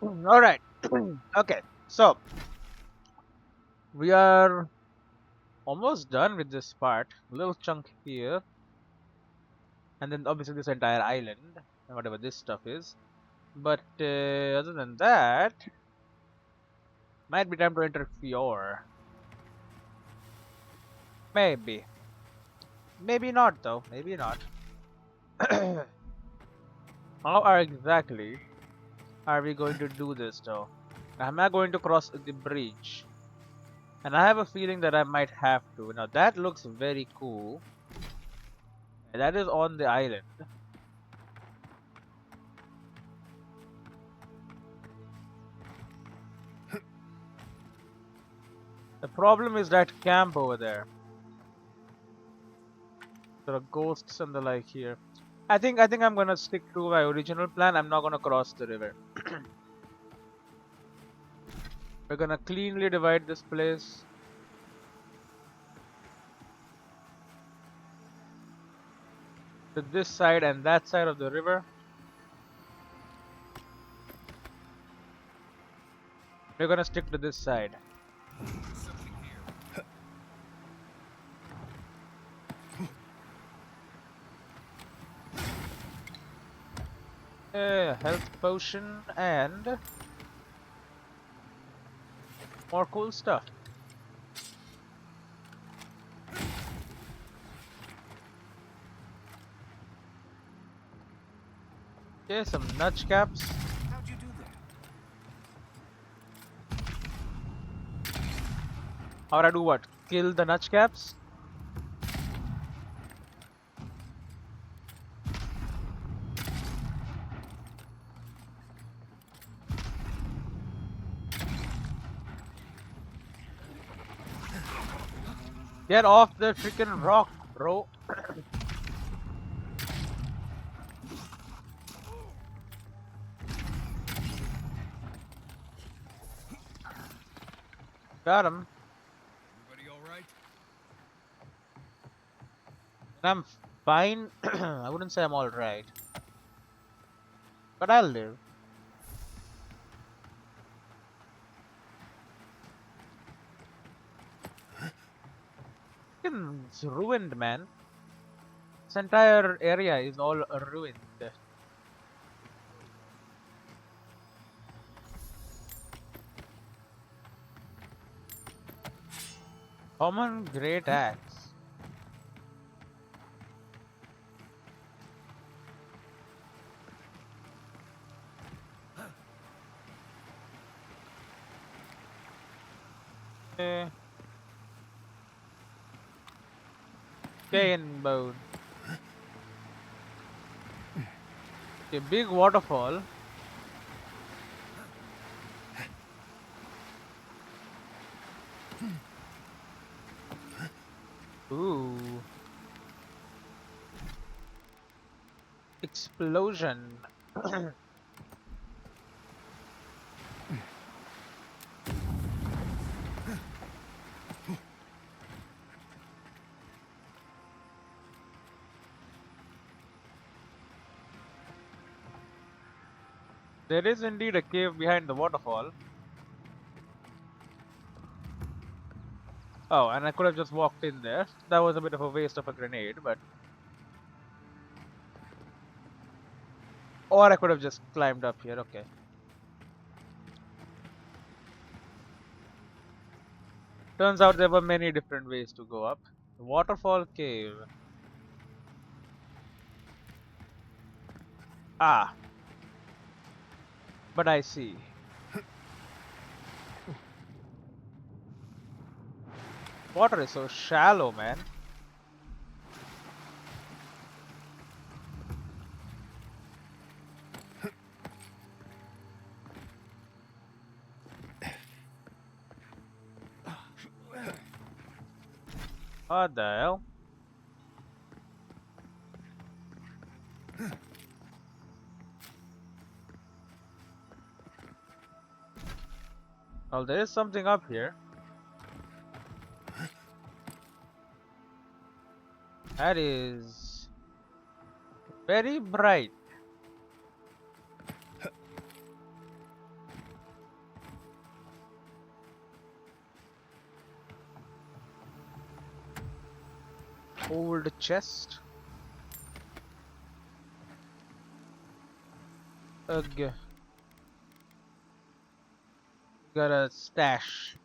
All right. Okay. So we are almost done with this part. Little chunk here, and then obviously this entire island, and whatever this stuff is. But other than that, might be time to enter Fior. Maybe. Maybe not though. Maybe not. How are exactly are we going to do this though? Am I going to cross the bridge? And I have a feeling that I might have to. Now that looks very cool. That is on the island. The problem is that camp over there. There are ghosts and the like here. I think I'm gonna stick to my original plan. I'm not gonna cross the river. We're gonna cleanly divide this place. To this side and that side of the river. We're gonna stick to this side. Health potion and more cool stuff. Okay, some nudge caps. How'd you do that? How'd I do what? Kill the nudge caps? Get off the freaking rock, bro. Got him. Everybody all right? And I'm fine. I wouldn't say I'm alright. But I'll live. It's ruined, man. This entire area is all ruined. Common great axe. Eh, cane bone. A big waterfall. Ooh. Explosion. There is indeed a cave behind the waterfall. Oh, and I could have just walked in there. That was a bit of a waste of a grenade, but... Or I could have just climbed up here, okay. Turns out there were many different ways to go up. Waterfall cave. Ah, but I see. Water is so shallow, man. What the hell? Well, there is something up here. That is very bright. Old chest. Ugh. Got a stash.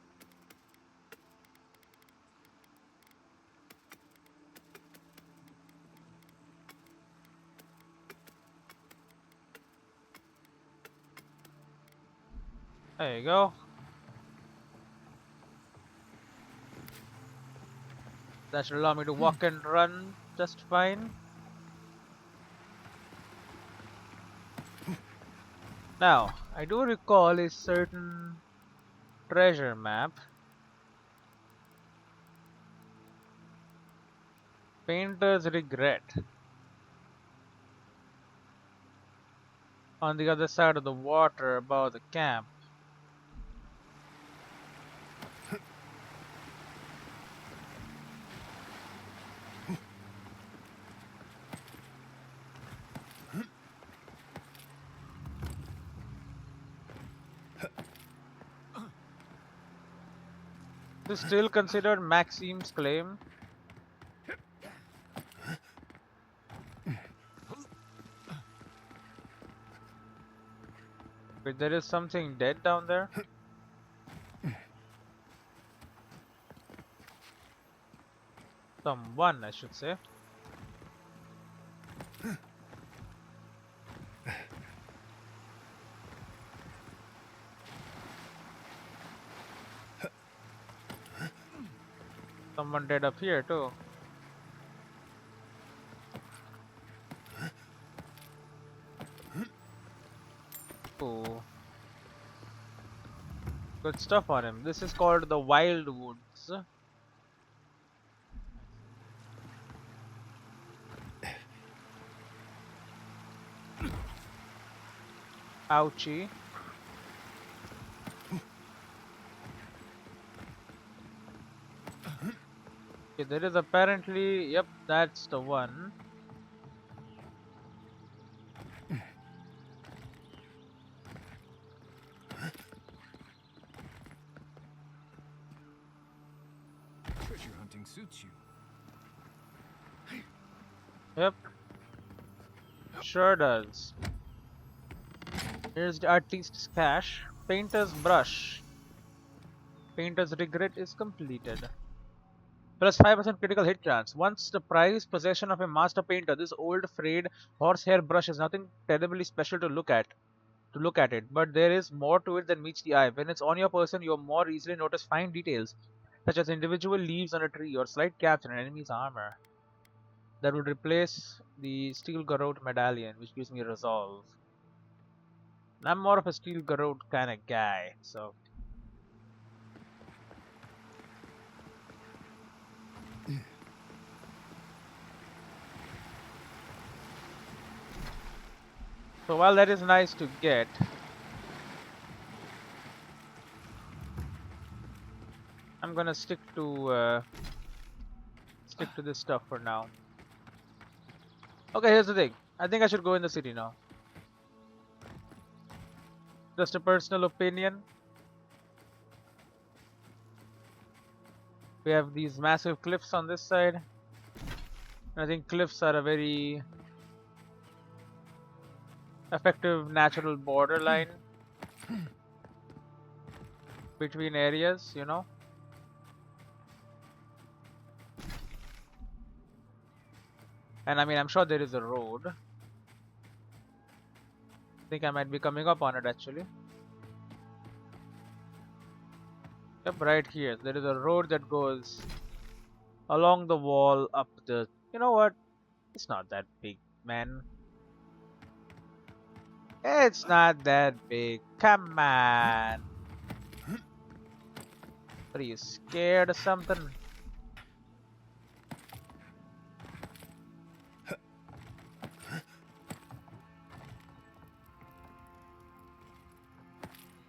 There you go. That should allow me to walk and run just fine. Now, I do recall a certain treasure map. Painter's Regret. On the other side of the water above the camp. This is still considered Maxime's claim. Wait, there is something dead down there? Someone, I should say. Someone dead up here too. Ooh. Good stuff on him. This is called the Wild Woods. Ouchie. Okay, there is apparently, yep, that's the one. Treasure hunting suits you. Yep, sure does. Here's the artist's cache. Painter's brush. Painter's regret is completed. Plus 5% critical hit chance. Once the prized possession of a master painter, this old frayed horsehair brush is nothing terribly special to look at. It, but there is more to it than meets the eye. When it's on your person, you more easily notice fine details, such as individual leaves on a tree or slight gaps in an enemy's armor. That would replace the steel garrote medallion, which gives me resolve. I'm more of a steel garrote kind of guy, so. So while that is nice to get, I'm gonna stick to this stuff for now. Okay, here's the thing. I think I should go in the city now. Just a personal opinion. We have these massive cliffs on this side. I think cliffs are a very effective natural borderline between areas, you know. And I mean, I'm sure there is a road. I think I might be coming up on it actually. Yep, right here. There is a road that goes along the wall up the... You know what? It's not that big, man. It's not that big. Come on. What are you, scared or something?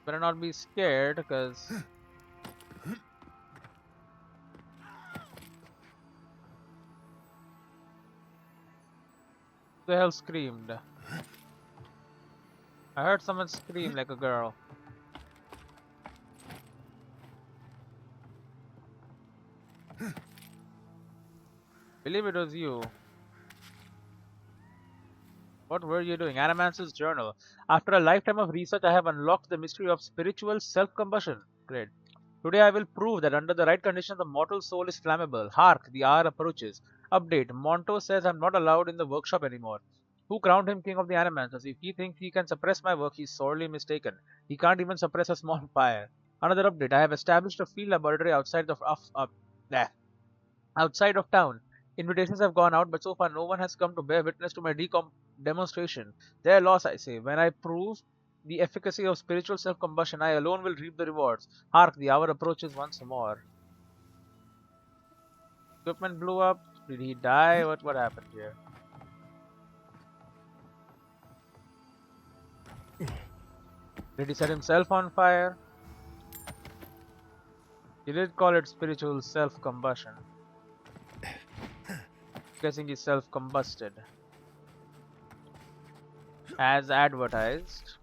Better not be scared, because... Who the hell screamed? I heard someone scream like a girl. Believe it was you. What were you doing? Animancer's journal. After a lifetime of research, I have unlocked the mystery of spiritual self-combustion. Great. Today I will prove that under the right conditions, the mortal soul is flammable. Hark, the hour approaches. Update. Monto says I'm not allowed in the workshop anymore. Who crowned him king of the Animancers? If he thinks he can suppress my work, he's sorely mistaken. He can't even suppress a small fire. Another update. I have established a field laboratory outside of town. Invitations have gone out, but so far no one has come to bear witness to my demonstration. Their loss, I say. When I prove the efficacy of spiritual self-combustion, I alone will reap the rewards. Hark, the hour approaches once more. Equipment blew up. Did he die? What happened here? Did he set himself on fire? He did call it spiritual self-combustion. Guessing he self-combusted. As advertised.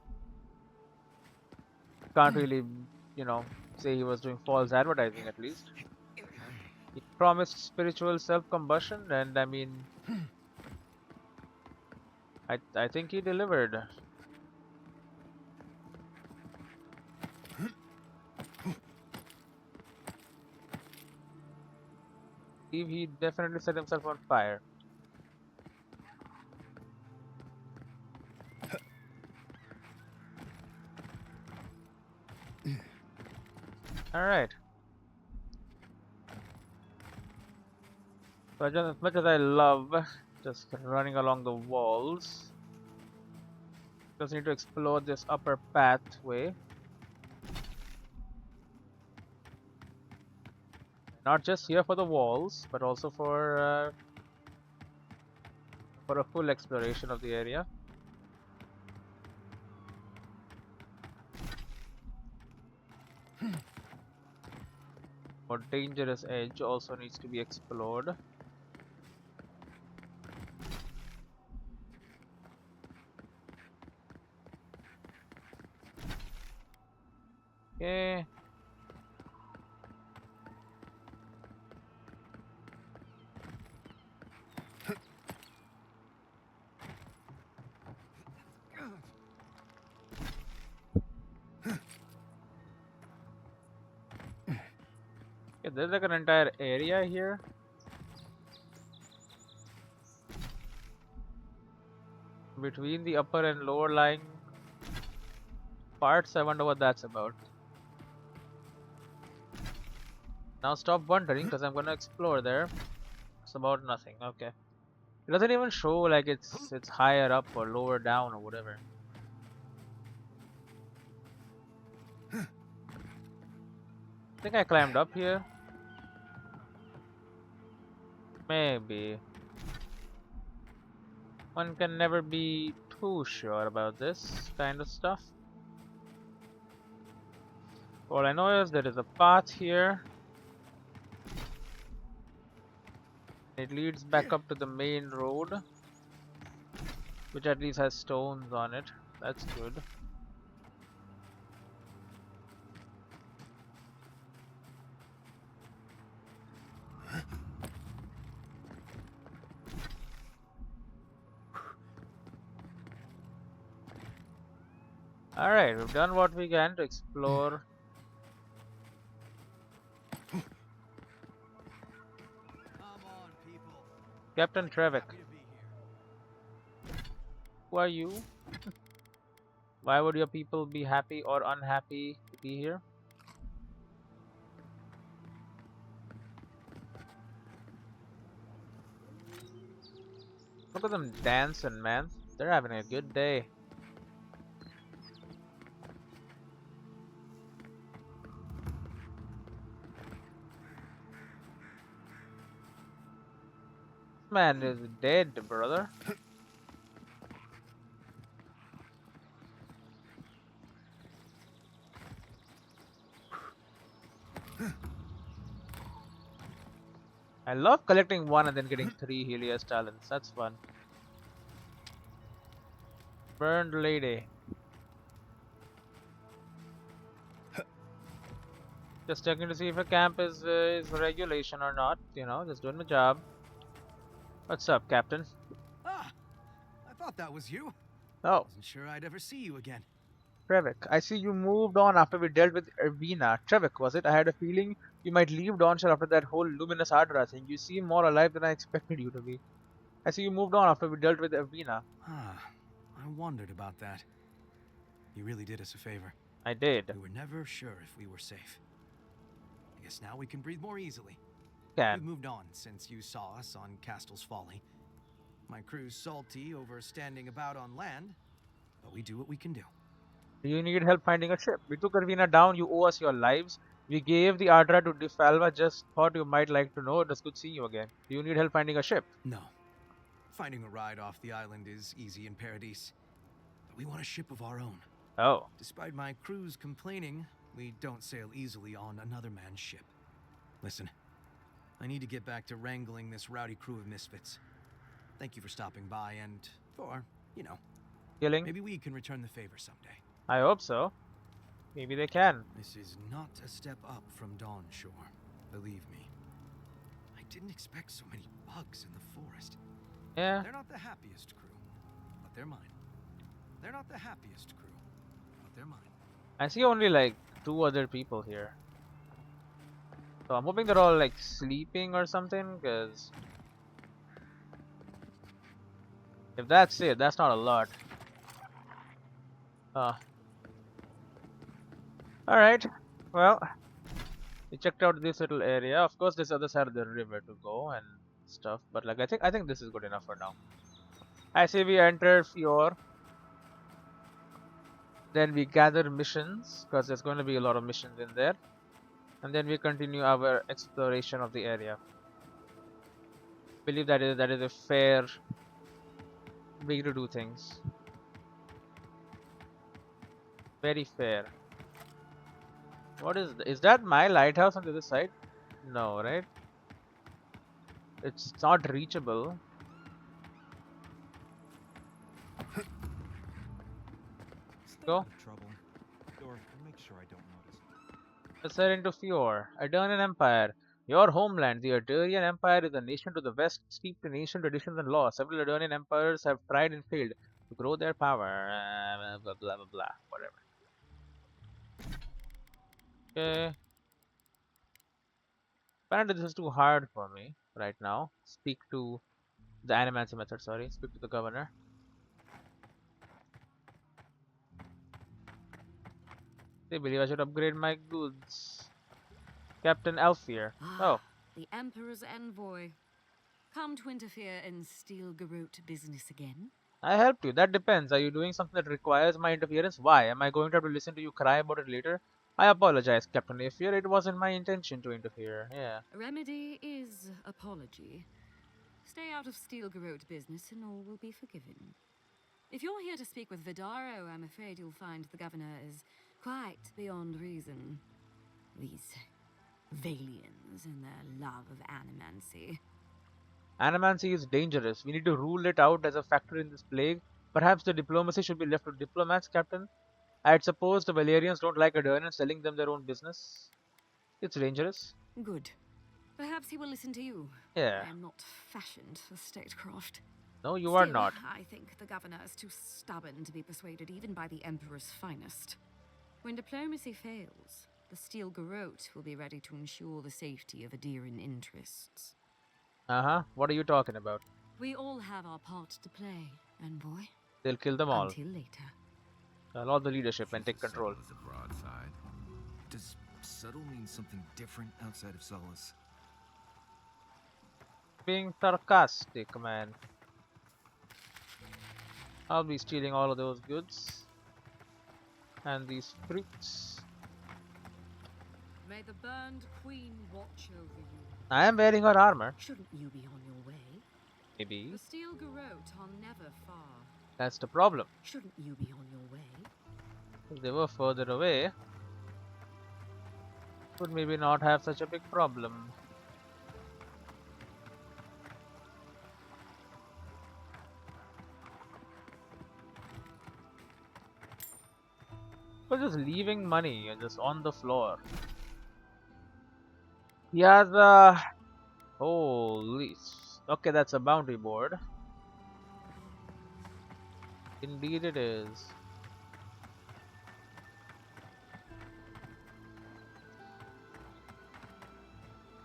Can't really, say he was doing false advertising at least. He promised spiritual self-combustion, and I mean, I think he delivered. He definitely set himself on fire. Alright. So just as much as I love just running along the walls, just need to explore this upper pathway. Not just here for the walls, but also for a full exploration of the area. More dangerous edge also needs to be explored. Okay. Yeah, there's like an entire area here. Between the upper and lower lying parts. I wonder what that's about. Now stop wondering, because I'm gonna explore there. It's about nothing. Okay. It doesn't even show like it's higher up or lower down or whatever. I think I climbed up here. Maybe. One can never be too sure about this kind of stuff. All I know is there is a path here. It leads back up to the main road, which at least has stones on it. That's good. Alright, we've done what we can to explore. Come on, people. Captain Trevik, Happy to be here. who are you? Why would your people be happy or unhappy to be here? Look at them dancing, man. They're having a good day. Man is dead, brother. I love collecting one and then getting 3 Helios talents. That's fun. Burned lady. Just checking to see if a camp is regulation or not. Just doing my job. What's up, Captain? Ah, I thought that was you. Oh, Wasn't sure I'd ever see you again. Trevik. I see you moved on after we dealt with Ervina. Trevik, was it? I had a feeling you might leave Dawnshire after that whole luminous Aedyr thing. You seem more alive than I expected you to be. I see you moved on after we dealt with Ervina. Ah, I wondered about that. You really did us a favor. I did. We were never sure if we were safe. I guess now we can breathe more easily. We've Can. moved on since you saw us on Castle's Folly. My crew's salty over standing about on land, but we do what we can do. Do you need help finding a ship? We took Ervina down. You owe us your lives. We gave the Aedyr to Defalva. Just thought you might like to know. It was good seeing you again. Do you need help finding a ship? No. Finding a ride off the island is easy in Paradise, but we want a ship of our own. Oh. Despite my crew's complaining, we don't sail easily on another man's ship. Listen, I need to get back to wrangling this rowdy crew of misfits. Thank you for stopping by and for, Killing? maybe we can return the favor someday. I hope so. Maybe they can. This is not a step up from Dawnshore, believe me. I didn't expect so many bugs in the forest. Yeah. They're not the happiest crew, but they're mine. They're not the happiest crew, but they're mine. I see only like 2 other people here. So I'm hoping they're all like sleeping or something, because if that's it, that's not a lot. Alright. Well, we checked out this little area. Of course, this other side of the river to go and stuff, but like I think this is good enough for now. I see we enter Fjord. Then we gather missions, because there's going to be a lot of missions in there. And then we continue our exploration of the area. Believe that is a fair way to do things. Very fair. What is that my lighthouse on the other side? No, right? It's not reachable. Stay Go. out of trouble. Or make sure I don't notice. Let's head into Fjord. Aedyrian Empire. Your homeland, the Aedyrian Empire, is a nation to the west, steeped in ancient traditions and law. Several Aedyrian empires have tried and failed to grow their power. Blah blah blah blah. Whatever. Okay. Apparently this is too hard for me right now. Speak to the animancy method, sorry. Speak to the governor. They believe I should upgrade my goods. Captain Alfier. Oh, The Emperor's envoy. Come to interfere in Stilgarrote business again? I helped you. That depends. Are you doing something that requires my interference? Why? Am I going to have to listen to you cry about it later? I apologize, Captain Alfier. It wasn't my intention to interfere. Yeah. Remedy is apology. Stay out of Stilgarrote business and all will be forgiven. If you're here to speak with Vidaro, I'm afraid you'll find the governor is quite beyond reason. These Valians and their love of animancy. Animancy is dangerous. We need to rule it out as a factor in this plague. Perhaps the diplomacy should be left to diplomats, Captain. I'd suppose the Valerians don't like Aedyrians selling them their own business. It's dangerous. Good. Perhaps he will listen to you. Yeah. I am not fashioned for statecraft. No, you are Still, not. I think the governor is too stubborn to be persuaded even by the Emperor's finest. When diplomacy fails, the Stilgarrote will be ready to ensure the safety of Aedyran interests. Uh-huh. What are you talking about? We all have our part to play, envoy. They'll kill them all. Until later. All the leadership and take control. Is a broadside. Does subtle mean something different outside of solace? Being sarcastic, man. I'll be stealing all of those goods. And these fruits. May the burned queen watch over you. I am wearing her armor. Shouldn't you be on your way? Maybe. The Stilgarrote are never far. That's the problem. Shouldn't you be on your way? If they were further away, would maybe not have such a big problem. We're just leaving money just on the floor. He has holy Okay, that's a bounty board. Indeed it is.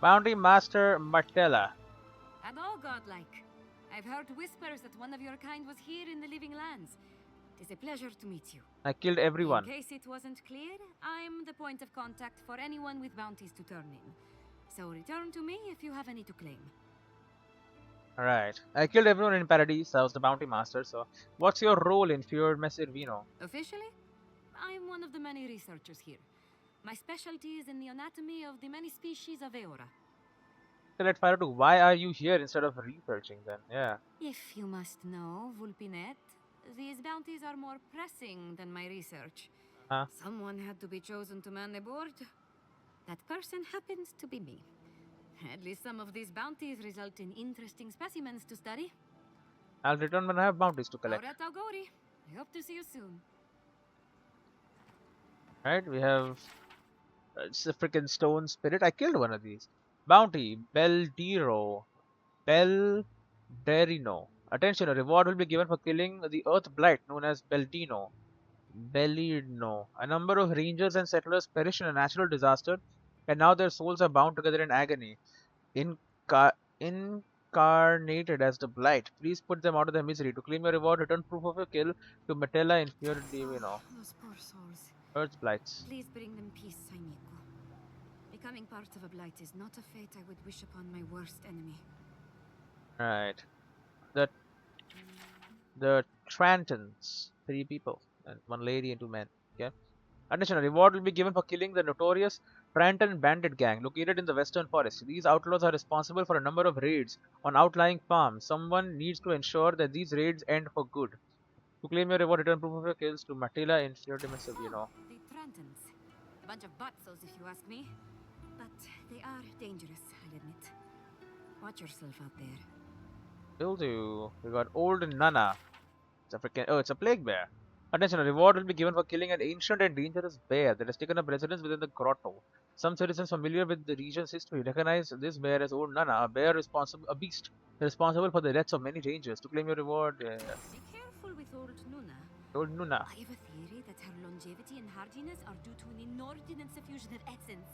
Bounty Master Martella. And all godlike. I've heard whispers that one of your kind was here in the living lands. It is a pleasure to meet you. I killed In everyone. case it wasn't clear, I'm the point of contact for anyone with bounties to turn in. So return to me if you have any to claim. Alright. I killed everyone in Paradise. I was the bounty master, so what's your role in Fjord Messervino? Officially, I'm one of the many researchers here. My specialty is in the anatomy of the many species of Eora. Let fire to why are you here instead of researching then? Yeah. If you must know, Vulpinet, these bounties are more pressing than my research. Huh? Someone had to be chosen to man the board. That person happens to be me. At least some of these bounties result in interesting specimens to study. I'll return when I have bounties to collect. Auret Algori. I hope to see you soon. Right? We have it's a freaking stone spirit. I killed one of these. Bounty Beldiro. Belderino. Attention, a reward will be given for killing the Earth Blight known as Beldino. Belidno. A number of rangers and settlers perished in a natural disaster, and now their souls are bound together in agony. Inca- Incarnated as the Blight, please put them out of their misery. To claim your reward, return proof of your kill to Metella in Fior Divino. Those poor souls. Earth Blights. Please bring them peace, Saimiko. Becoming part of a blight is not a fate I would wish upon my worst enemy. Right. The Trantons. 3 people. And 1 lady and 2 men. Okay. Attention, a reward will be given for killing the notorious Tranton bandit gang located in the Western Forest. These outlaws are responsible for a number of raids on outlying farms. Someone needs to ensure that these raids end for good. To claim your reward, return proof of your kills to Matila in Fiordimensovino. The Trantons. A bunch of buttsos, if you ask me. But they are dangerous, I'll admit. Watch yourself out there. Will do. We got Old Nana. It's a freaking. Oh, it's a plague bear. Attention, a reward will be given for killing an ancient and dangerous bear that has taken up residence within the grotto. Some citizens familiar with the region's history recognize this bear as Old Nana, a beast responsible for the deaths of many rangers. To claim your reward, Be careful with old Nuna. Old Nuna. I have a theory that her longevity and hardiness are due to an inordinate suffusion of essence.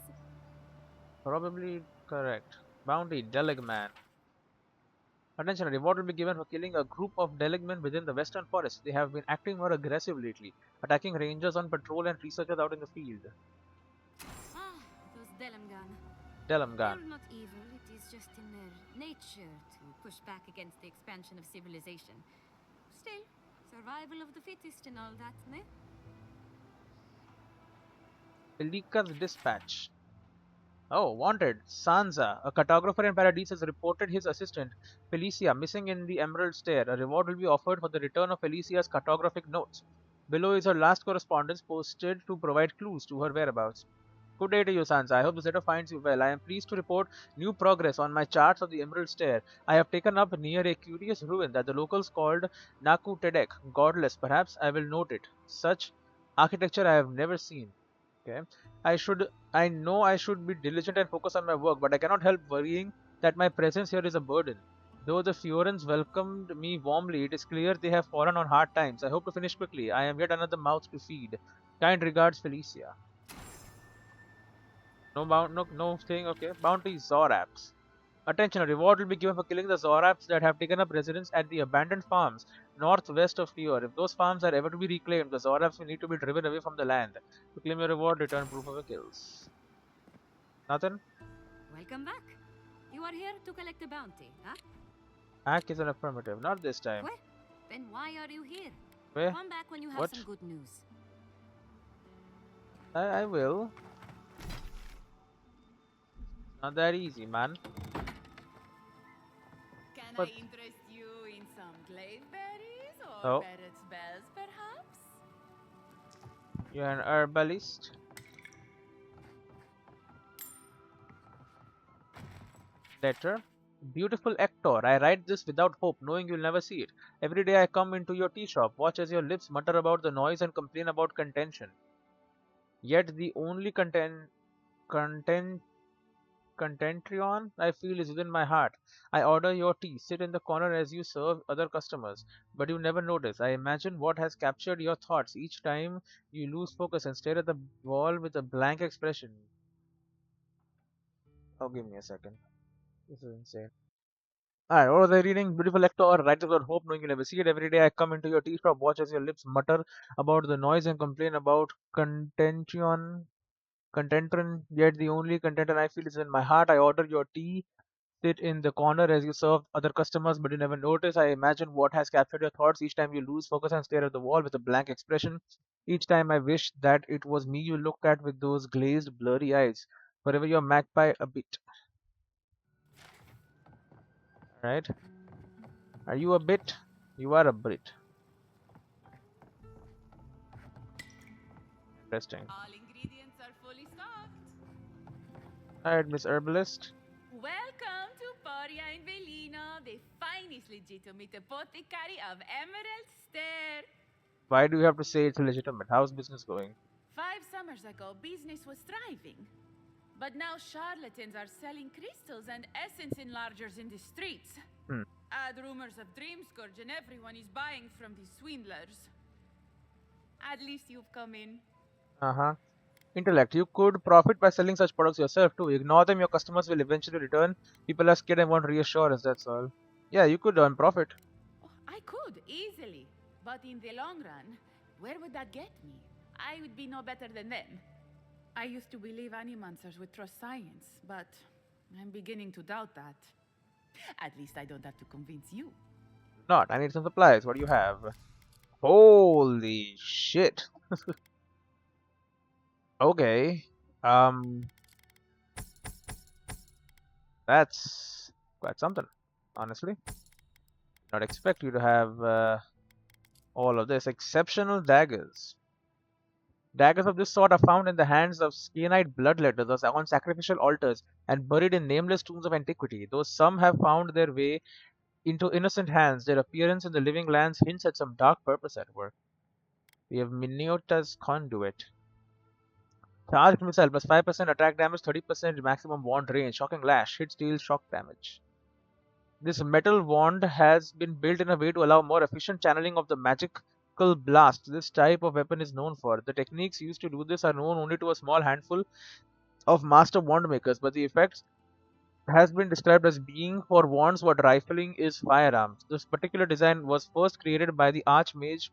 Probably correct. Bounty, Delegman. Attention, a reward will be given for killing a group of Delegmen within the Western Forest. They have been acting more aggressive lately, attacking rangers on patrol and researchers out in the field. Ah, those Delamgan. Delamgan. They're not evil, it is just in their nature to push back against the expansion of civilization. Still, survival of the fittest and all that, ne? Pelika's dispatch. Oh, wanted. Sansa, a cartographer in Paradise, has reported his assistant, Felicia, missing in the Emerald Stair. A reward will be offered for the return of Felicia's cartographic notes. Below is her last correspondence posted to provide clues to her whereabouts. Good day to you, Sansa. I hope this letter finds you well. I am pleased to report new progress on my charts of the Emerald Stair. I have taken up near a curious ruin that the locals called Naku Tedek, godless. Perhaps I will note it. Such architecture I have never seen. Okay. I know I should be diligent and focus on my work, but I cannot help worrying that my presence here is a burden. Though the Fiorans welcomed me warmly, it is clear they have fallen on hard times. I hope to finish quickly. I am yet another mouth to feed. Kind regards, Felicia. No thing. Okay. Bounty Zoraps. Attention, a reward will be given for killing the Zoraps that have taken up residence at the abandoned farms northwest of Fior. If those farms are ever to be reclaimed, the Zoraps will need to be driven away from the land. To claim your reward, return proof of your kills. Nothing? Welcome back. You are here to collect a bounty, huh? Hack is an affirmative. Not this time. Where? Then why are you here? Where? Come back when you have What? some good news. I will. Not that easy, man. Can But- I interest you in some glaive berries or Oh. parrot's bells, perhaps? You're an herbalist. Letter. Beautiful Hector, I write this without hope, knowing you'll never see it. Every day I come into your tea shop, watch as your lips mutter about the noise and complain about contention. Yet the only content contentrion I feel is within my heart. I order your tea, sit in the corner as you serve other customers, but you never notice. I imagine what has captured your thoughts each time you lose focus and stare at the wall with a blank expression. Oh, give me a second. This is insane. Alright, what was I reading? Beautiful lector, writers without hope, knowing you never see it. Every day I come into your tea shop, watch as your lips mutter about the noise and complain about contentron, yet the only contention I feel is in my heart. I order your tea, sit in the corner as you serve other customers, but you never notice. I imagine what has captured your thoughts each time you lose focus and stare at the wall with a blank expression. Each time I wish that it was me you looked at with those glazed, blurry eyes. Forever your magpie a bit. Right? Are you a bit? You are a bit. Interesting. All ingredients are fully stocked. Alright, Miss Herbalist. Welcome to Poria in Velino, the finest legitimate apothecary of Emerald Stair. Why do you have to say it's legitimate? How's business going? 5 summers ago, business was thriving. But now charlatans are selling crystals and essence enlargers in the streets. Hmm. Add rumors of Dream Scourge and everyone is buying from these swindlers. At least you've come in. Uh-huh. Intellect. You could profit by selling such products yourself too. Ignore them, your customers will eventually return. People are scared and want reassurance, that's all. Yeah, you could earn profit. Oh, I could, easily. But in the long run, where would that get me? I would be no better than them. I used to believe animancers would trust science, but I'm beginning to doubt that. At least I don't have to convince you. Not. I need some supplies. What do you have? Holy shit. Okay. That's quite something, honestly. Not expect you to have all of this. Exceptional daggers. Daggers of this sort are found in the hands of Scienite bloodletters on sacrificial altars and buried in nameless tombs of antiquity. Though some have found their way into innocent hands, their appearance in the living lands hints at some dark purpose at work. We have Miniota's Conduit. Charged missile plus 5% attack damage, 30% maximum wand range, shocking lash, hit steal, shock damage. This metal wand has been built in a way to allow more efficient channeling of the magical blast this type of weapon is known for. The techniques used to do this are known only to a small handful of master wand makers, but the effect has been described as being for wands what rifling is firearms. This particular design was first created by the archmage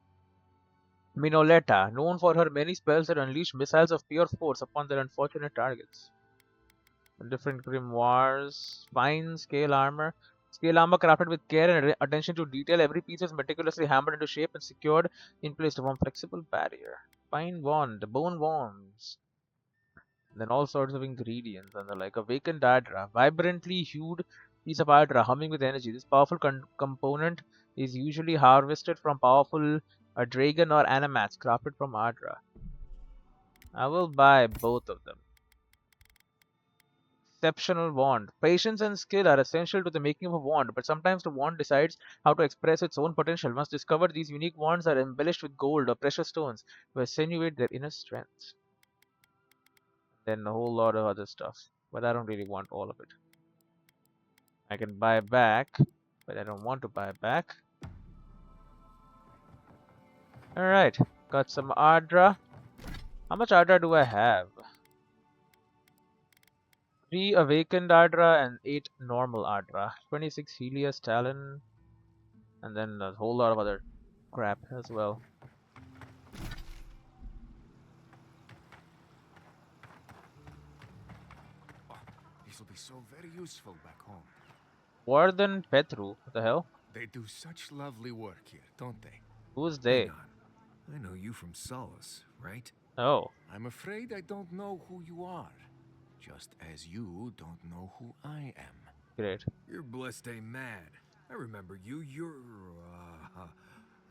Minoletta, known for her many spells that unleash missiles of pure force upon their unfortunate targets. Different grimoires, fine scale armor. Scale armor crafted with care and attention to detail. Every piece is meticulously hammered into shape and secured in place to form flexible barrier. Fine wand, bone wands. Then all sorts of ingredients and the like. Awakened Aedyr, vibrantly hued piece of Aedyr humming with energy. This powerful component is usually harvested from powerful dragon or animats crafted from Aedyr. I will buy both of them. Exceptional wand. Patience and skill are essential to the making of a wand, but sometimes the wand decides how to express its own potential. Once discovered, these unique wands are embellished with gold or precious stones to accentuate their inner strength. Then a whole lot of other stuff, but I don't really want all of it. I can buy back, but I don't want to buy back. Alright, got some Aedyr. How much Aedyr do I have? 3 awakened Aedyr and 8 normal Aedyr. 26 Helios Talon, and then a whole lot of other crap as well. This will be so very useful back home. Warden Petru, what the hell? They do such lovely work here, don't they? Who's they? Hang on. I know you from Solace, right? Oh, I'm afraid I don't know who you are. Just as you don't know who I am. great. You're blessed a man. I remember you.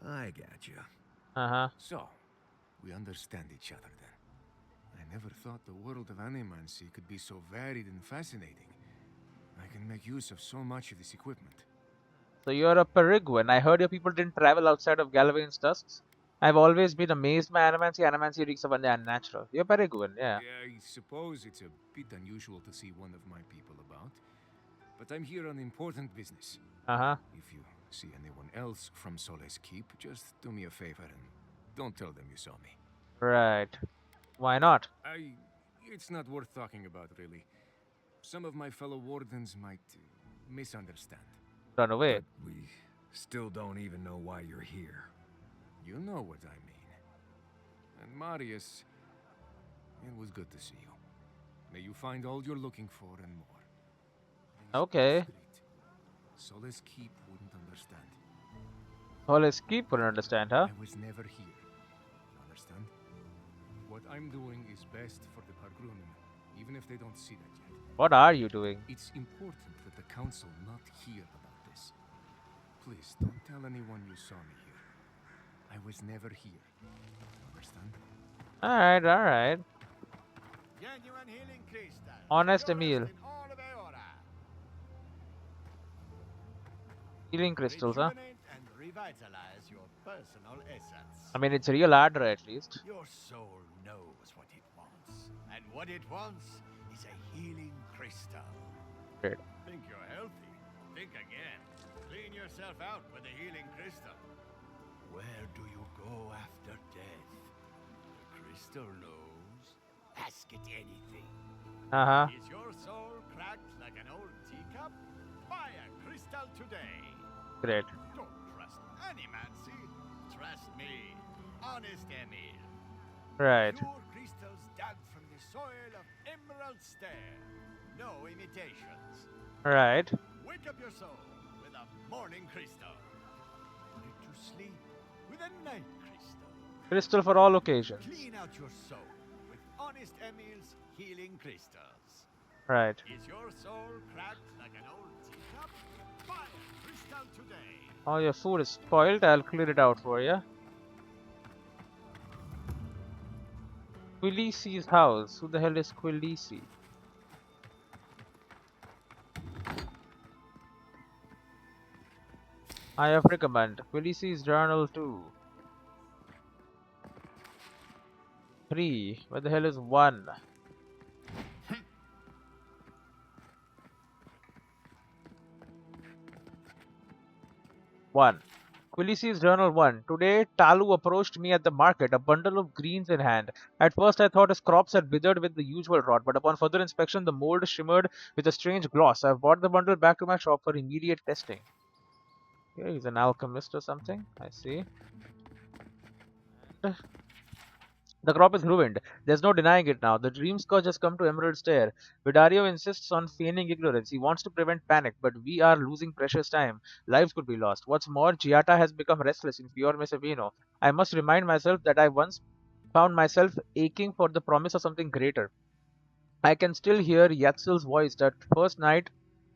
I got you. Uh-huh. So, we understand each other then. I never thought the world of animancy could be so varied and fascinating. I can make use of so much of this equipment. So you're a Peregrine. I heard your people didn't travel outside of Galvain's tusks. I've always been amazed by animancy. Animancy reeks of the unnatural. You're very good, yeah. I suppose it's a bit unusual to see one of my people about, but I'm here on important business. Uh-huh. If you see anyone else from Sole's Keep, just do me a favor and don't tell them you saw me. Right. Why not? It's not worth talking about, really. Some of my fellow wardens might misunderstand. Run away. But we still don't even know why you're here. You know what I mean. And Marius, it was good to see you. May you find all you're looking for and more. Okay. Sole's Keep wouldn't understand. Holy keep wouldn't understand, huh? I was never here. Understand? What I'm doing is best for the Pargrunen, even if they don't see that yet. What are you doing? It's important that the council not hear about this. Please don't tell anyone you saw me here. I was never here. Understand? Alright, alright. Genuine healing crystal. Honest Purest Emil. in all of Eora. Healing crystals, huh? Rejuvenate and revitalize your personal essence. I mean, it's real Aedyr at least. Your soul knows what it wants, and what it wants is a healing crystal. Great. Think you're healthy? Think again. Clean yourself out with a healing crystal. Where do you go after death? The crystal knows. Ask it anything. Uh-huh. Is your soul cracked like an old teacup? Buy a crystal today. Great. Don't trust animancy. Trust me, honest Emil. Right. Pure crystals dug from the soil of Emerald Stair. No imitations. Right. Wake up your soul with a morning crystal. Put it to sleep with a night crystal. Crystal for all occasions. Clean out your soul with honest Emil's healing crystals. Right. Is your soul cracked like an old teacup? Buy a crystal today. Oh, your food is spoiled. I'll clear it out for you. Quilisi's house. Who the hell is Quilisi? I have recommend. Quilisi's journal 2. 3. Where the hell is 1? One. Quilisi's journal 1. Today, Talu approached me at the market, a bundle of greens in hand. At first, I thought his crops had withered with the usual rot, but upon further inspection, the mold shimmered with a strange gloss. I've brought the bundle back to my shop for immediate testing. Okay, he's an alchemist or something. I see. And the crop is ruined. There's no denying it now. The dream scourge has come to Emerald Stair. Vidario insists on feigning ignorance. He wants to prevent panic, but we are losing precious time. Lives could be lost. What's more, Giata has become restless in Fior Mesavino. I must remind myself that I once found myself aching for the promise of something greater. I can still hear Yatsil's voice that first night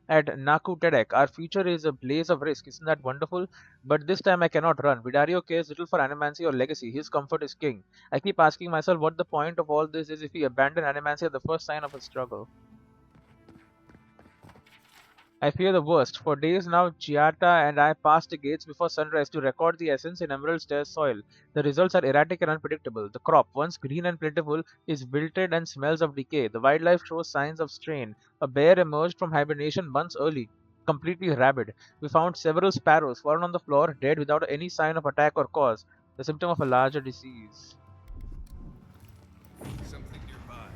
at Naku Tedek. Our future is a blaze of risk, isn't that wonderful? But this time I cannot run. Vidario cares little for animancy or legacy. His comfort is king. I keep asking myself what the point of all this is if we abandon animancy at the first sign of a struggle. I fear the worst. For days now, Giata and I passed the gates before sunrise to record the essence in Emerald Stair's soil. The results are erratic and unpredictable. The crop, once green and plentiful, is wilted and smells of decay. The wildlife shows signs of strain. A bear emerged from hibernation months early, completely rabid. We found several sparrows fallen on the floor, dead without any sign of attack or cause, the symptom of a larger disease. Something nearby.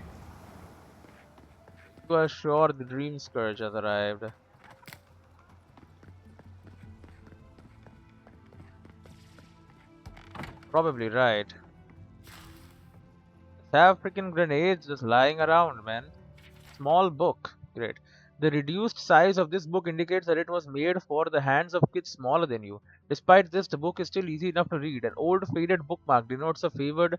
You are sure the dream scourge has arrived. Probably right. Have freaking grenades just lying around, man. Small book. Great. The reduced size of this book indicates that it was made for the hands of kids smaller than you. Despite this, the book is still easy enough to read. An old faded bookmark denotes a favored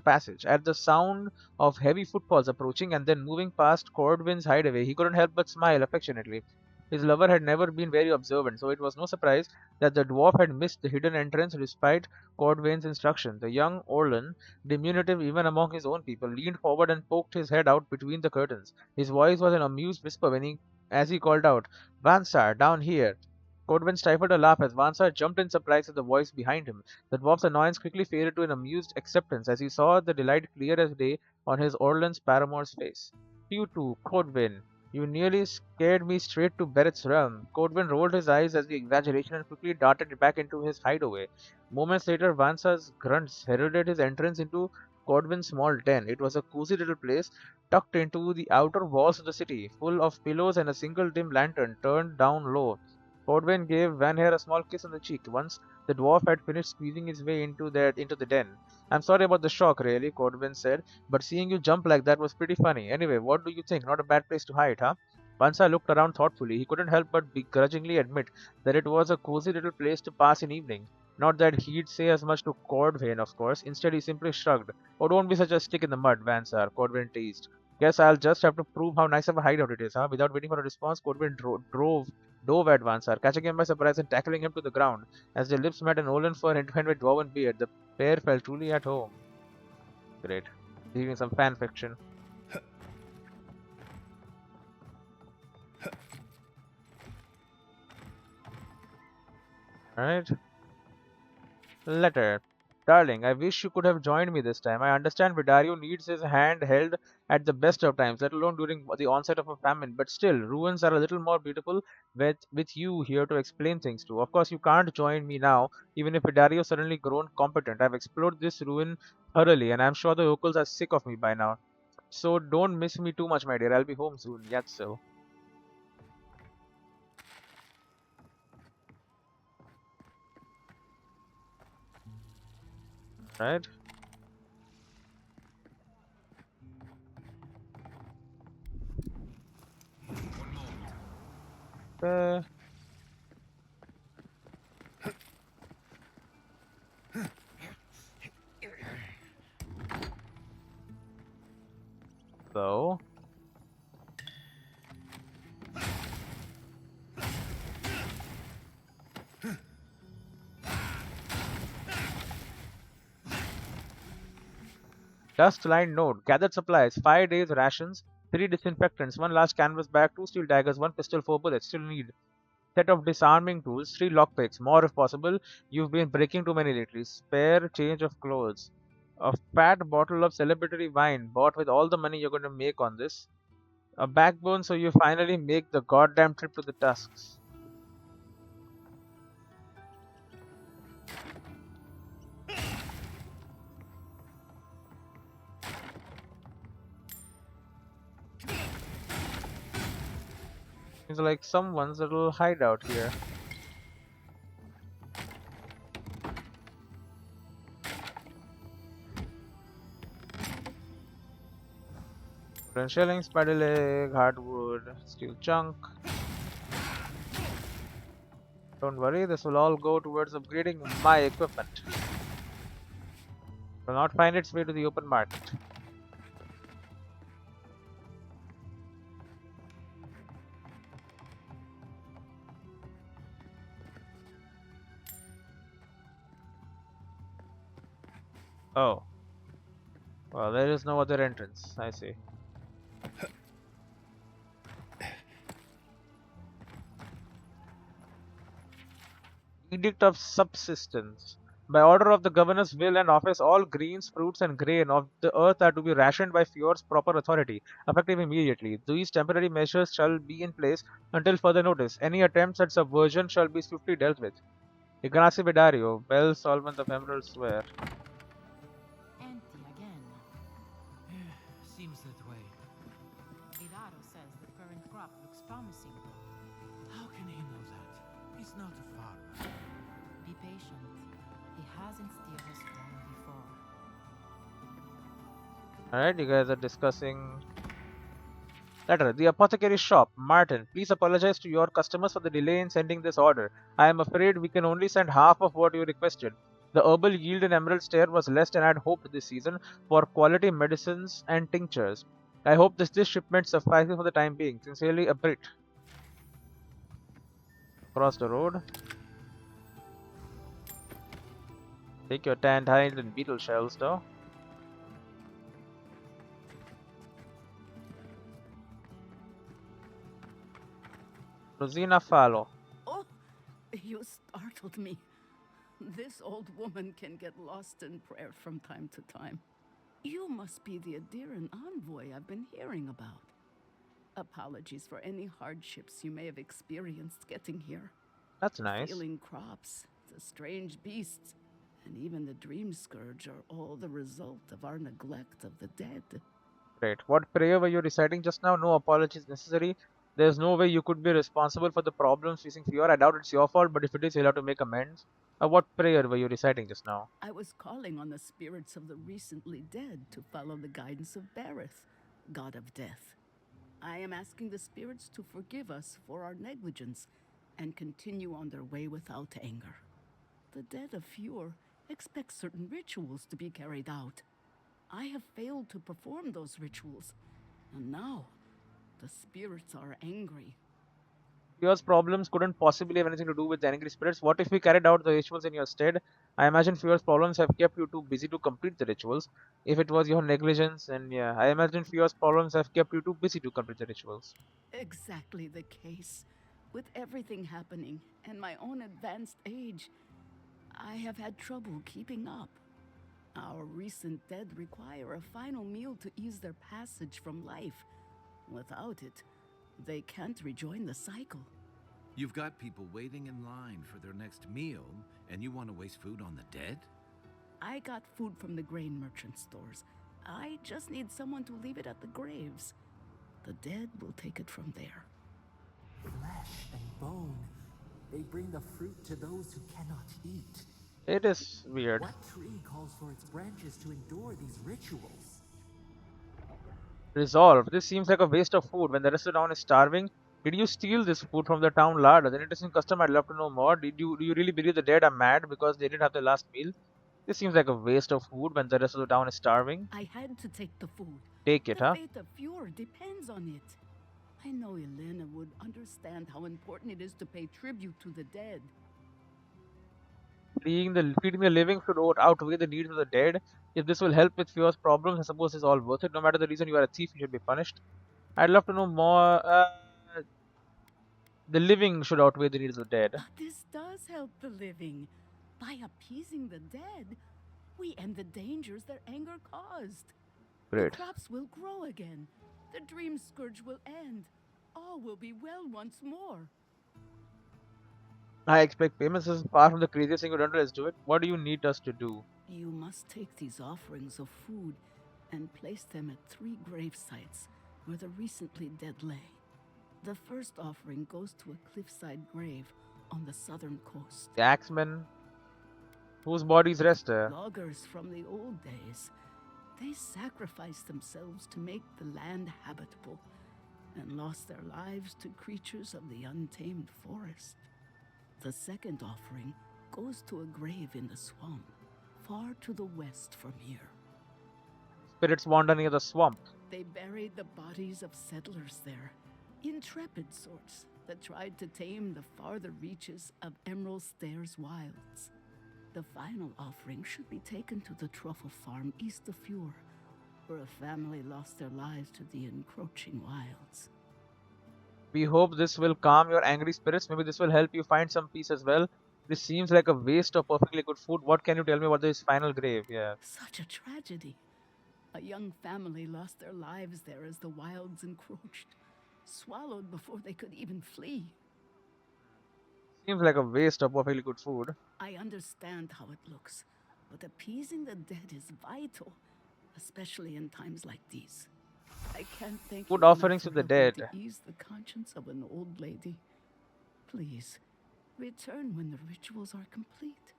passage. At the sound of heavy footfalls approaching and then moving past Cordwin's hideaway, he couldn't help but smile affectionately. His lover had never been very observant, so it was no surprise that the dwarf had missed the hidden entrance despite Cordwain's instruction. The young Orlan, diminutive even among his own people, leaned forward and poked his head out between the curtains. His voice was an amused whisper as he called out, "Vansar, down here!" Codwin stifled a laugh as Vansa jumped in surprise at the voice behind him. The dwarf's annoyance quickly faded to an amused acceptance as he saw the delight clear as day on his Orlan's paramour's face. You too, Codwin. You nearly scared me straight to Beret's realm. Codwin rolled his eyes at the exaggeration and quickly darted back into his hideaway. Moments later, Vansa's grunts heralded his entrance into Codwin's small den. It was a cozy little place tucked into the outer walls of the city, full of pillows and a single dim lantern turned down low. Codwin gave Van Hare a small kiss on the cheek once the dwarf had finished squeezing his way into the den. I'm sorry about the shock, really, Codwin said, but seeing you jump like that was pretty funny. Anyway, what do you think? Not a bad place to hide, huh? Bansa looked around thoughtfully. He couldn't help but begrudgingly admit that it was a cozy little place to pass an evening. Not that he'd say as much to Codwin, of course. Instead, he simply shrugged. Oh, don't be such a stick in the mud, Vansar, Codwin teased. Guess I'll just have to prove how nice of a hideout it is, huh? Without waiting for a response, Codwin dove at Vansar, catching him by surprise and tackling him to the ground. As their lips met and Olin fur hand-to-hand with dwarven beard, the pair felt truly at home. Great. Leaving some fan fiction. Alright. Letter. Darling, I wish you could have joined me this time. I understand Vidario needs his hand held at the best of times, let alone during the onset of a famine, but still, ruins are a little more beautiful with you here to explain things to. Of course, you can't join me now, even if Vidario suddenly grown competent. I've explored this ruin thoroughly, and I'm sure the locals are sick of me by now. So don't miss me too much, my dear. I'll be home soon. Yet so. Right? Uh, so. Dust-lined note. Gathered supplies. 5 days rations. 3 disinfectants. 1 large canvas bag. 2 steel daggers. 1 pistol. 4 bullets. Still need. Set of disarming tools. 3 lockpicks. More if possible. You've been breaking too many lately. Spare change of clothes. A fat bottle of celebratory wine. Bought with all the money you're going to make on this. A backbone so you finally make the goddamn trip to the Tusks. Seems like someone's little hideout here. Wooden shelling, spider leg, hardwood, steel chunk. Don't worry, this will all go towards upgrading my equipment. Will not find its way to the open market. Oh. Well, there is no other entrance, I see. Edict of Subsistence. By order of the governor's will and office, all greens, fruits, and grain of the earth are to be rationed by Fjord's proper authority, effective immediately. These temporary measures shall be in place until further notice. Any attempts at subversion shall be swiftly dealt with. Ignacio Vidario, Bell Solvent of Emerald Square. Empty again. Seems that way. Vidaro says the current crop looks promising. How can he know that? He's not a farmer. Be patient. He hasn't steered us wrong before. Alright, you guys are discussing. Letter. The apothecary shop. Martin, please apologize to your customers for the delay in sending this order. I am afraid we can only send half of what you requested. The herbal yield in Emerald Stair was less than I had hoped this season for quality medicines and tinctures. I hope this shipment suffices for the time being. Sincerely, a Brit. Cross the road. Take your tanned hide and beetle shells, though. Rosina Fallo. Oh, startled me. This old woman can get lost in prayer from time to time. You must be the Aedyr envoy I've been hearing about. Apologies for any hardships you may have experienced getting here. That's The nice. failing crops, the strange beasts, and even the dream scourge are all the result of our neglect of the dead. Great. What prayer were you reciting just now? No apologies necessary. There's no way you could be responsible for the problems facing Fiora. I doubt it's your fault, but if it is, you'll have to make amends. What prayer were you reciting just now? I was calling on the spirits of the recently dead to follow the guidance of Bareth, god of death. I am asking the spirits to forgive us for our negligence and continue on their way without anger. The dead of Fior expect certain rituals to be carried out. I have failed to perform those rituals, and now the spirits are angry. Fiora's problems couldn't possibly have anything to do with the angry spirits. What if we carried out the rituals in your stead? I imagine Fiora's problems have kept you too busy to complete the rituals. If it was your negligence, then yeah, I imagine Fiora's problems have kept you too busy to complete the rituals. Exactly the case. With everything happening and my own advanced age, I have had trouble keeping up. Our recent dead require a final meal to ease their passage from life. Without it, they can't rejoin the cycle. You've got people waiting in line for their next meal, and you want to waste food on the dead? I got food from the grain merchant stores. I just need someone to leave it at the graves. The dead will take it from there. Flesh and bone. They bring the fruit to those who cannot eat. It is weird. What tree calls for its branches to endure these rituals? Resolve. This seems like a waste of food when the rest of the town is starving. Did you steal this food from the town larder? An interesting custom. I'd love to know more. Do you really believe the dead are mad because they didn't have their last meal? This seems like a waste of food when the rest of the town is starving. I had to take the food. Take it, The huh? fate of Fior depends on it. I know Elena would understand how important it is to pay tribute to the dead. Feeding the living should outweigh the needs of the dead. If this will help with Fiora's problems, I suppose it's all worth it. No matter the reason you are a thief, you should be punished. I'd love to know more. The living should outweigh the needs of the dead. But this does help the living. By appeasing the dead, we end the dangers their anger caused. Great. The crops will grow again. The dream scourge will end. All will be well once more. I expect payments is far from the craziest thing you've done. Let's do it. What do you need us to do? You must take these offerings of food and place them at 3 grave sites where the recently dead lay. The first offering goes to a cliffside grave on the southern coast. The axemen, whose bodies rest there. Loggers from the old days. They sacrificed themselves to make the land habitable and lost their lives to creatures of the untamed forest. The second offering goes to a grave in the swamp, far to the west from here. Spirits wander near the swamp. They buried the bodies of settlers there, intrepid sorts that tried to tame the farther reaches of Emerald Stairs wilds. The final offering should be taken to the truffle farm east of Fior, where a family lost their lives to the encroaching wilds. We hope this will calm your angry spirits. Maybe this will help you find some peace as well. This seems like a waste of perfectly good food. What can you tell me about this final grave? Yeah. Such a tragedy. A young family lost their lives there as the wilds encroached, swallowed before they could even flee. Seems like a waste of perfectly good food. I understand how it looks, but appeasing the dead is vital, especially in times like these. I can't thank Food you enough offerings for to the helping dead. to ease the conscience of an old lady. Please, return when the rituals are complete.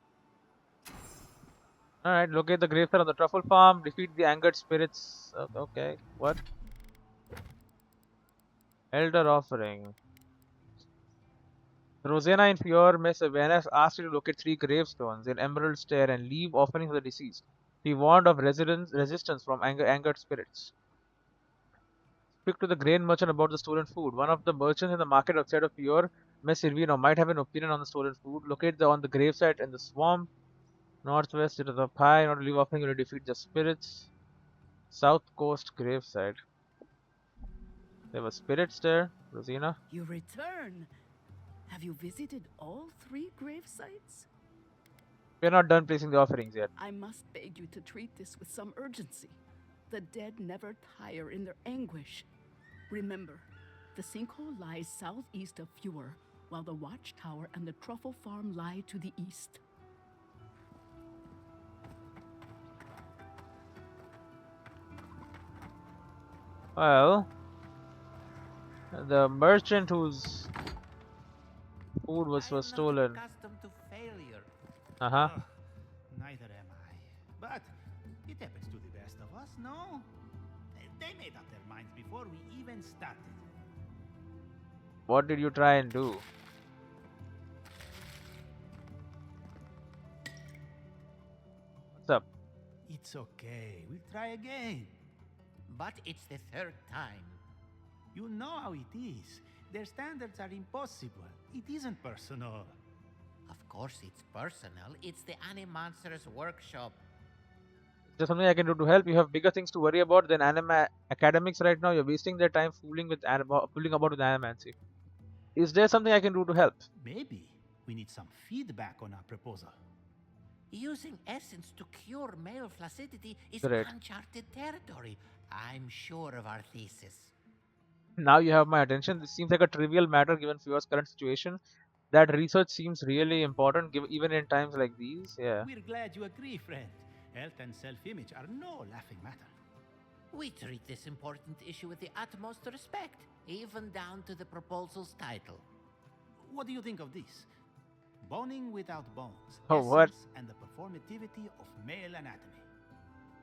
Alright, locate the gravesite on the truffle farm. Defeat the angered spirits. Okay, what? Elder offering. Rosena in Fior Miss Awareness asked you to locate 3 gravestones in Emerald Stair and leave offerings for the deceased. He warned of resistance from angered spirits. Speak to the grain merchant about the stolen food. One of the merchants in the market outside of Fior, Miss Irvino, might have an opinion on the stolen food. Locate on the gravesite in the swamp. Northwest, it is up high. Not to leave offering to defeat the spirits. South coast gravesite. There were spirits there, Rosina. You return. Have you visited all 3 grave sites? We're not done placing the offerings yet. I must beg you to treat this with some urgency. The dead never tire in their anguish. Remember, the sinkhole lies southeast of Eora, while the watchtower and the truffle farm lie to the east. Well, the merchant whose food was stolen. Accustomed to failure. Uh-huh. Neither am I. But it happens to the best of us, no? They made up their minds before we even started. What did you try and do? What's up? It's okay. We'll try again. But it's the 3rd time. You know how it is. Their standards are impossible. It isn't personal. Of course it's personal. It's the Animonster's workshop. Is there something I can do to help? You have bigger things to worry about than academics right now. You're wasting their time fooling about with animancy. Is there something I can do to help? Maybe we need some feedback on our proposal. Using essence to cure male flaccidity is Great. uncharted territory. I'm sure of our thesis. Now you have my attention. This seems like a trivial matter given Fiore's current situation. That research seems really important, even in times like these. Yeah. We're glad you agree, friend. Health and self-image are no laughing matter. We treat this important issue with the utmost respect, even down to the proposal's title. What do you think of this? Boning without bones. Oh, what? Essence and the performativity of male anatomy.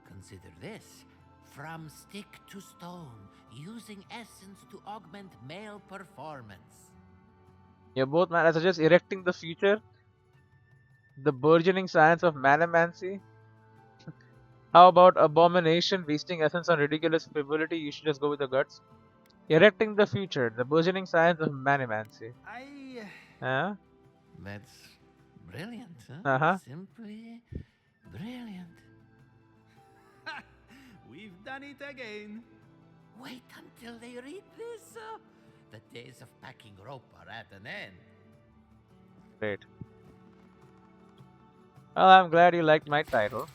Consider this. From stick to stone, using essence to augment male performance. You're both man. I suggest erecting the future. The burgeoning science of manomancy. How about abomination, wasting essence on ridiculous frivolity? You should just go with the guts. Erecting the future. The burgeoning science of manomancy. Huh? That's brilliant, huh? Uh-huh. Simply brilliant. We've done it again. Wait until they read this. The days of packing rope are at an end. Great. Well, I'm glad you liked my title.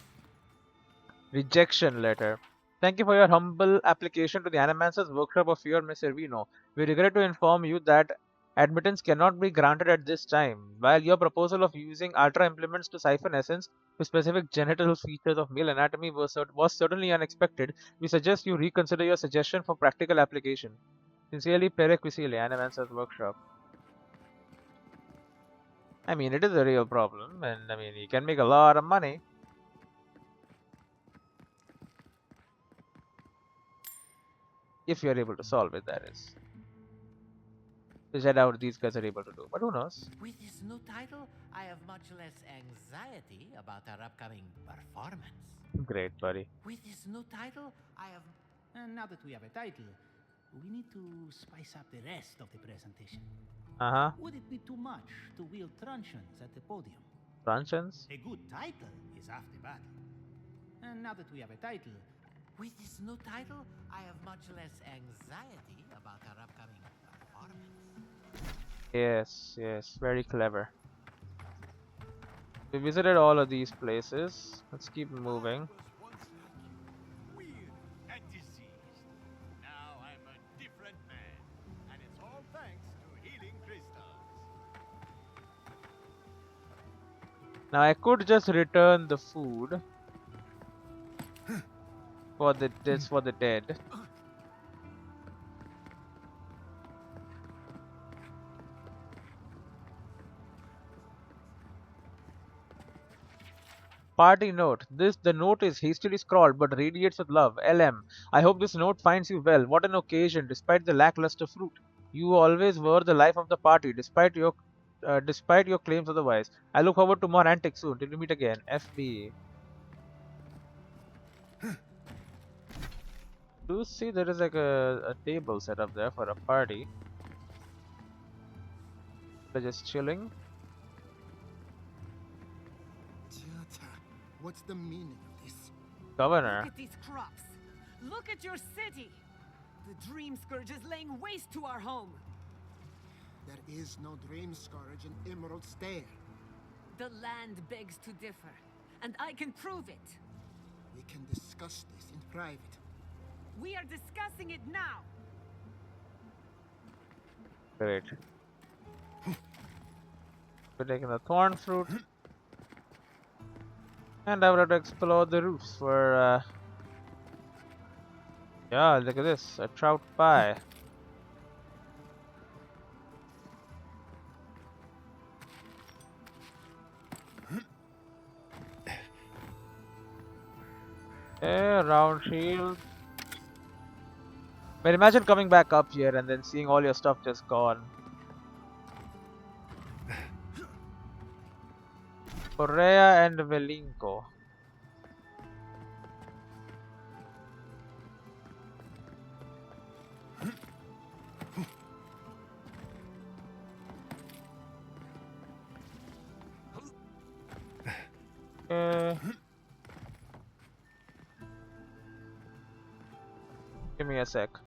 Rejection letter. Thank you for your humble application to the Animancer's workshop of Fear, Miss Servino. We regret to inform you that admittance cannot be granted at this time. While your proposal of using ultra implements to siphon essence to specific genital features of male anatomy was certainly unexpected, we suggest you reconsider your suggestion for practical application. Sincerely, Perek Visile, Animancer's workshop. I mean, it is a real problem, and I mean, you can make a lot of money. If you're able to solve it, that is. Which I doubt these guys are able to do, but who knows? With this new title, I have much less anxiety about our upcoming performance. Great, buddy. With this new title, I have... And now that we have a title, we need to spice up the rest of the presentation. Uh-huh. Would it be too much to wield truncheons at the podium? Truncheons? A good title is half the battle. And now that we have a title... With this new title, I have much less anxiety about our upcoming performance. Yes, yes, very clever. We visited all of these places. Let's keep moving. Weird and diseased. Now I'm a different man. And it's all thanks to healing crystals. Now I could just return the food for the dead. Party note. The note is hastily scrawled but radiates with love. LM. I hope this note finds you well. What an occasion, despite the lackluster fruit. You always were the life of the party, despite your claims otherwise. I look forward to more antics soon. Till we meet again. FB. Do you see there is like a table set up there for a party? They're just chilling. What's the meaning of this? Governor. Look at these crops. Look at your city. The Dream Scourge is laying waste to our home. There is no dream scourge in Emerald Stair. The land begs to differ, and I can prove it. We can discuss this in private. We are discussing it now. Great. We're taking the thorn fruit. And I will have to explore the roofs for, yeah, look at this, a trout pie. Round shield. But imagine coming back up here and then seeing all your stuff just gone. Correa and Velinko. Give me a sec.